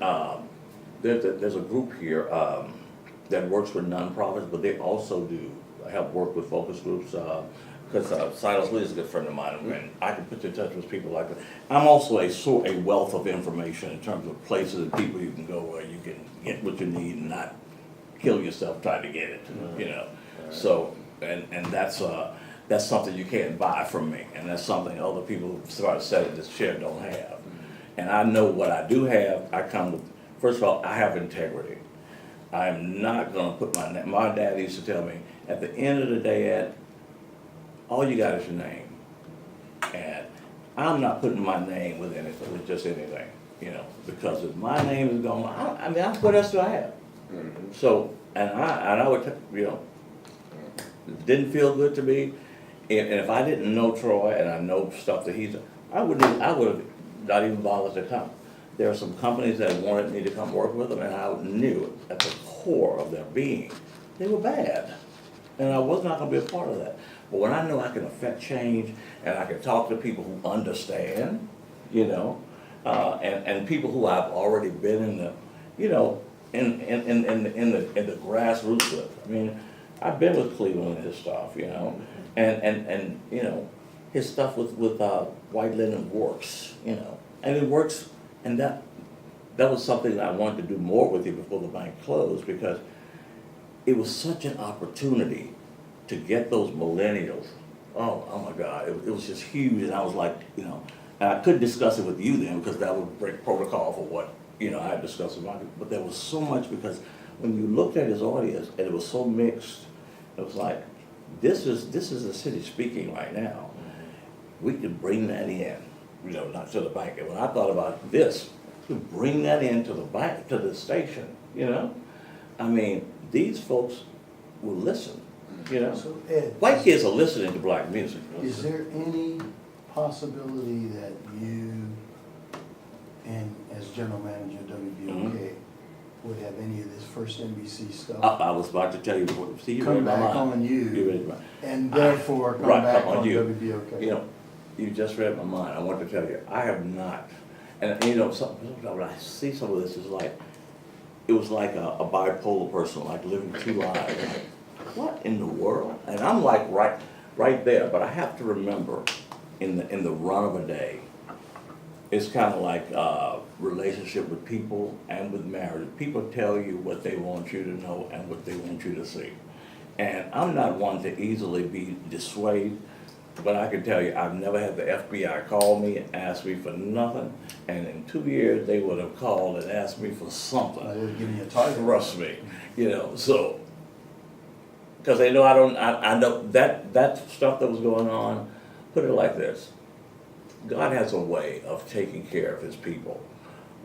Um, there's a group here that works with nonprofits, but they also do help work with focus groups. Because Silas Lee is a good friend of mine, and I can put you in touch with people like that. I'm also a wealth of information in terms of places and people you can go where you can get what you need and not kill yourself trying to get it. You know, so and that's something you can't buy from me, and that's something other people who start selling this share don't have. And I know what I do have. I come with, first of all, I have integrity. I am not gonna put my dad used to tell me, at the end of the day, Ed, all you got is your name. And I'm not putting my name with anything, with just anything, you know, because if my name is gone, I mean, what else do I have? So, and I would, you know, it didn't feel good to me. And if I didn't know Troy and I know stuff that I would have not even bothered to come. There are some companies that wanted me to come work with them, and I knew at the core of their being, they were bad. And I was not gonna be a part of that. But when I know I can affect change, and I can talk to people who understand, you know, and people who I've already been in the, you know, in the grassroots with. I mean, I've been with Cleveland and his stuff, you know, and you know, his stuff with White Linen works, you know, and it works, and that was something that I wanted to do more with you before the bank closed, because it was such an opportunity to get those millennials. Oh my God, it was just huge, and I was like, you know, and I couldn't discuss it with you then because that would break protocol for what, you know, I had discussed with Michael. But there was so much, because when you looked at his audience and it was so mixed, it was like, this is the city speaking right now. We could bring that in, you know, not to the bank. And when I thought about this, to bring that into the bank, to the station, you know, I mean, these folks will listen, you know. So Ed, White kids are listening to black music. is there any possibility that you, and as general manager of WBOK, would have any of this first NBC stuff I was about to tell you, see, you read come my back mind. on You you, read my, and therefore come right, back come on on you. WBOK? You know, you just read my mind. I want to tell you, I have not. And you know, when I see some of this, it's like, it was like a bipolar person, like living two lives. Like, what in the world? And I'm like right there. But I have to remember, in the run of a day, it's kind of like relationship with people and with marriage. People tell you what they want you to know and what they want you to see. And I'm not one to easily be dissuaded, but I can tell you, I've never had the FBI call me and ask me for nothing. And in 2 years, they would have called and asked me for something. They would give me a target. Trust me, you know, so, because they know I know that stuff that was going on, put it like this. God has a way of taking care of his people.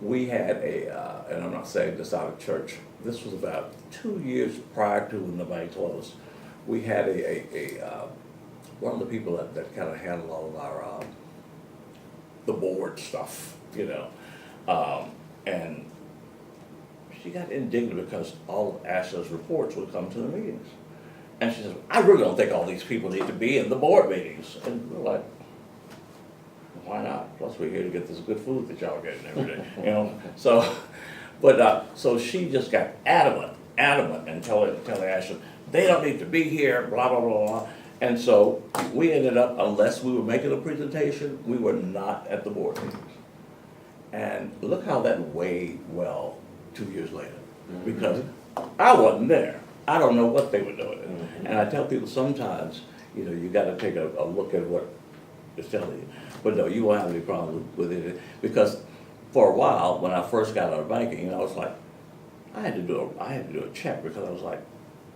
We had and I'm not saying this out of church, this was about 2 years prior to when the bank closed. We had one of the people that kind of handled all of our, the board stuff, you know, and she got indignant because all of Ashley's reports would come to the meetings. And she says, I really don't think all these people need to be in the board meetings. And we're like, why not? Plus we're here to get this good food that y'all getting every day, you know? So, but, so she just got adamant and telling Ashley, they don't need to be here, blah, blah, blah, blah. And so we ended up, unless we were making a presentation, we were not at the board meetings. And look how that weighed well 2 years later, because I wasn't there. I don't know what they were doing. And I tell people sometimes, you know, you gotta take a look at what it's telling you. But no, you won't have any problem with it, because for a while, when I first got out of banking, you know, I was like, I had to do a check, because I was like,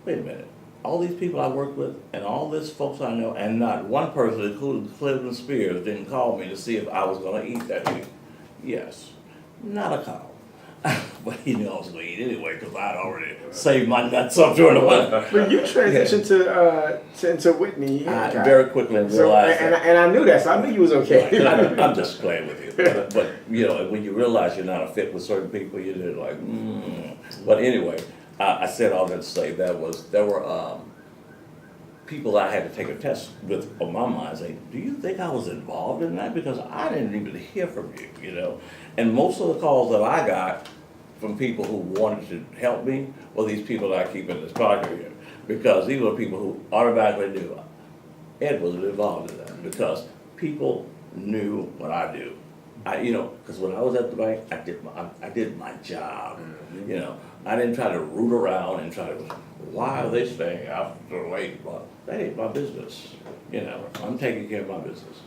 wait a minute. All these people I work with and all these folks I know, and not one person, including Cleveland Spears, didn't call me to see if I was gonna eat that week. Yes, not a call. But he knew I was gonna eat anyway, because I'd already saved my nuts up during the winter. But you transitioned to Whitney. Very quickly So, realized and I knew that, so I knew you was okay. I'm just playing with you. But you know, when you realize you're not a fit with certain people, you're just like, But anyway, I said all that to say there were people I had to take a test with on my mind say, do you think I was involved in that? Because I didn't even hear from you, you know? And most of the calls that I got from people who wanted to help me were these people that I keep in this pocket here. Because these were people who automatically knew Ed wasn't involved in that, because people knew what I do. You know, because when I was at the bank, I did my job. You know, I didn't try to root around and try to, why are they staying after late? Well, that ain't my business. You know, I'm taking care of my business.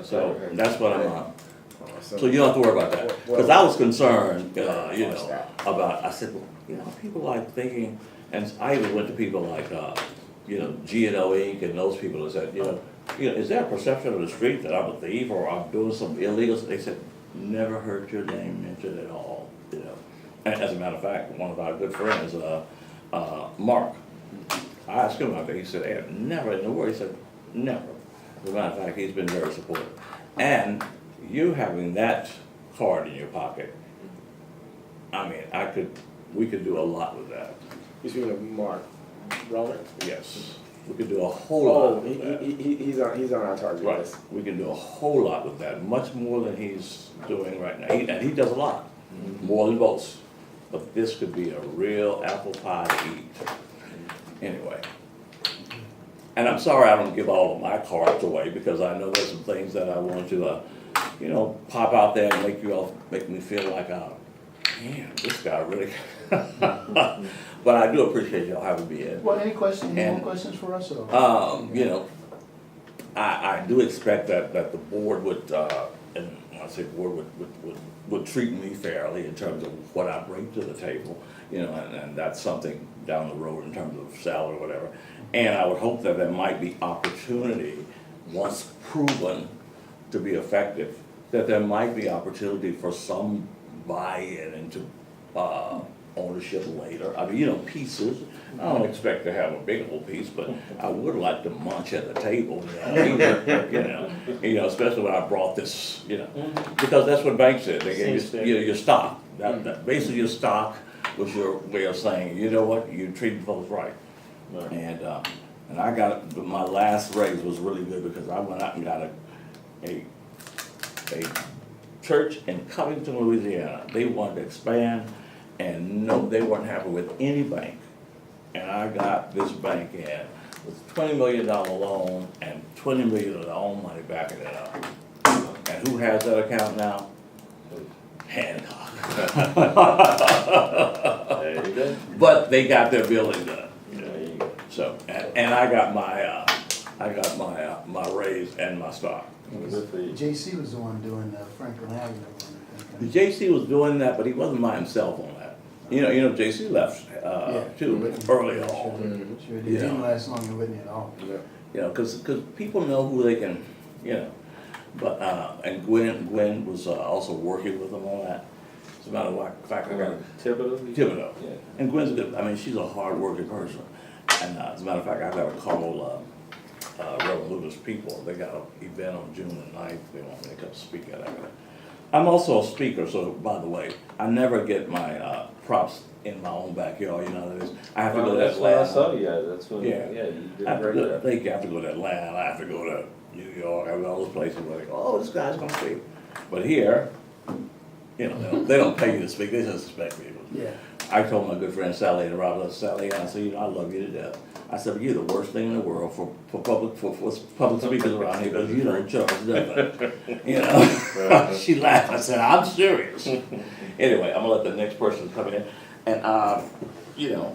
So that's what I'm on. So you don't have to worry about that. Because I was concerned, you know, about, I said, well, you know, people like thinking, and I even went to people like, you know, G&O Inc. and those people that said, you know, is there a perception of the street that I'm a thief or I'm doing some illegals? They said, never heard your name mentioned at all, you know. And as a matter of fact, one of our good friends, Mark, I asked him about that. He said, hey, never in the world. He said, never. As a matter of fact, he's been very supportive. And you having that card in your pocket, I mean, we could do a lot with that. You speaking of Mark Rowan? Yes, we could do a whole lot with that. He's on our target Right, list. we can do a whole lot with that, much more than he's doing right now. And he does a lot, more than most. But this could be a real apple pie to eat. Anyway. And I'm sorry I don't give all of my cards away, because I know there's some things that I want to, you know, pop out there and make me feel like, man, this guy really. But I do appreciate y'all having me in. Well, any more questions for us? Or? You know, I do expect that the board would, and when I say board would treat me fairly in terms of what I bring to the table, you know, and that's something down the road in terms of salary or whatever. And I would hope that there might be opportunity, once proven to be effective, that there might be opportunity for some buy-in into ownership later. I mean, you know, pieces. I don't expect to have a big old piece, but I would like to munch at the table, you know, especially when I brought this, you know, because that's what banks did. They gave you, your stock. That basically your stock was your way of saying, you know what, you treated folks right. And I got, my last raise was really good, because I went out and got a church in Covington, Louisiana. They wanted to expand, and no, they weren't happy with any bank. And I got this bank in with $20 million loan and $20 million of their own money backing it up. And who has that account now? Hancock. There you go. But they got their building done. There you go. So, and I got my raise and my stock. Good for you. JC was the one doing the Franklin Avenue one. The JC was doing that, but he wasn't by himself on that. You know, JC left too early on. Sure, it Yeah. didn't last long in Whitney at all. Yeah. You know, because people know who they can, you know. But and Gwen was also working with them on that. As a matter of fact, I got Thibodeau? Yeah. And Gwen's good. I mean, she's a hard-working person. And as a matter of fact, I got a call Reverend Lucas People. They got an event on June the 9th. They want me to come speak at it. I'm also a speaker, so by the way, I never get my props in my own backyard. You know what it is. I have to go to That's when I Atlanta. saw you guys, that's when, Yeah. yeah, you did I a have to great go, job. I have to go to Atlanta. I have to go to New York. I mean, all those places where they go, oh, this guy's gonna speak. But here, you know, they don't pay you to speak. They just expect people. Yeah. I told my good friend Sally and Robert, Sally, and I said, you know, I love you to death. I said, but you're the worst thing in the world for public speakers around here, because you don't charge nothing. You know? She laughed. I said, I'm serious. Anyway, I'm gonna let the next person come in. And, you know,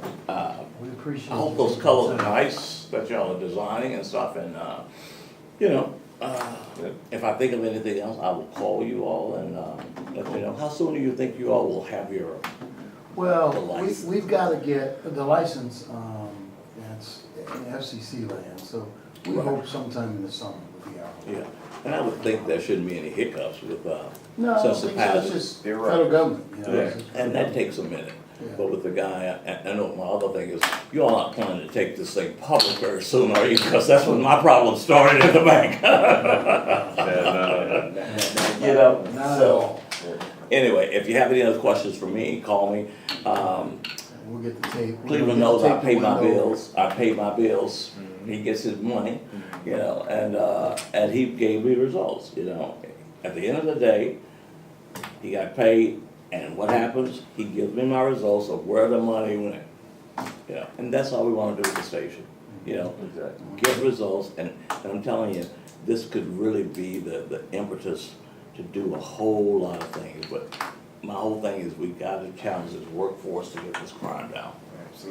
We appreciate I hope you. those colors are nice that y'all are designing and stuff. And, you know, if I think of anything else, I will call you all and let you know. How soon do you think you all will have your? The Well, license. we've got to get the license, it's in FCC land, so we Right. hope sometime in the summer will be out. Yeah, and I would think there shouldn't be any hiccups with, No, I don't since the think so, it's passage. just You're right. federal government, you know. Yeah, it's just and that federal takes a minute. Yeah. But with the guy, and I know my other thing is, you all aren't planning to take this thing public very soon, are you? Because that's when my problem started at the bank. You know, government. Not at so, all. anyway, if you have any other questions for me, call me. We'll get the tape. Cleveland knows I pay my bills, I pay my bills, and he gets his money, you know, and he gave me results, you know. At the end of the day, he got paid, and what happens, he gives me my results of where the money went. You know, and that's all we wanna do with the station, you know, Exactly. get results, and I'm telling you, this could really be the impetus to do a whole lot of things, but my whole thing is we gotta challenge this workforce to get this crime down.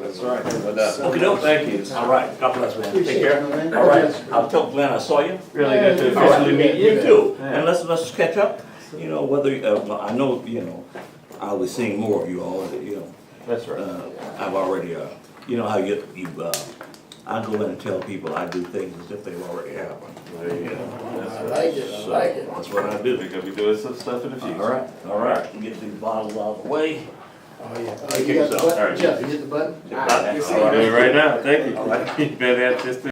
That's right. Okay, no, thank you. All right, God bless, man. Appreciate Take care. it, man. All right, I'll tell Glenn I saw you. Really good to Yeah, All right, officially meet you you. too. Yeah. And let's catch up, you know, whether, I know, you know, I'll be seeing more of you all, you know. That's right. I've already, you know how you, I go in and tell people I do things as if they've already happened. There you go. That's I right. like it, I So, like it. that's what I We're do. gonna be doing some stuff in the future. All right, we get these bottles out of the way. Oh, yeah. Take You care got the of yourself. button? All right. Jeff, you hit the button? All right, good seeing I'll do you. it right now, thank you. All right. You better have just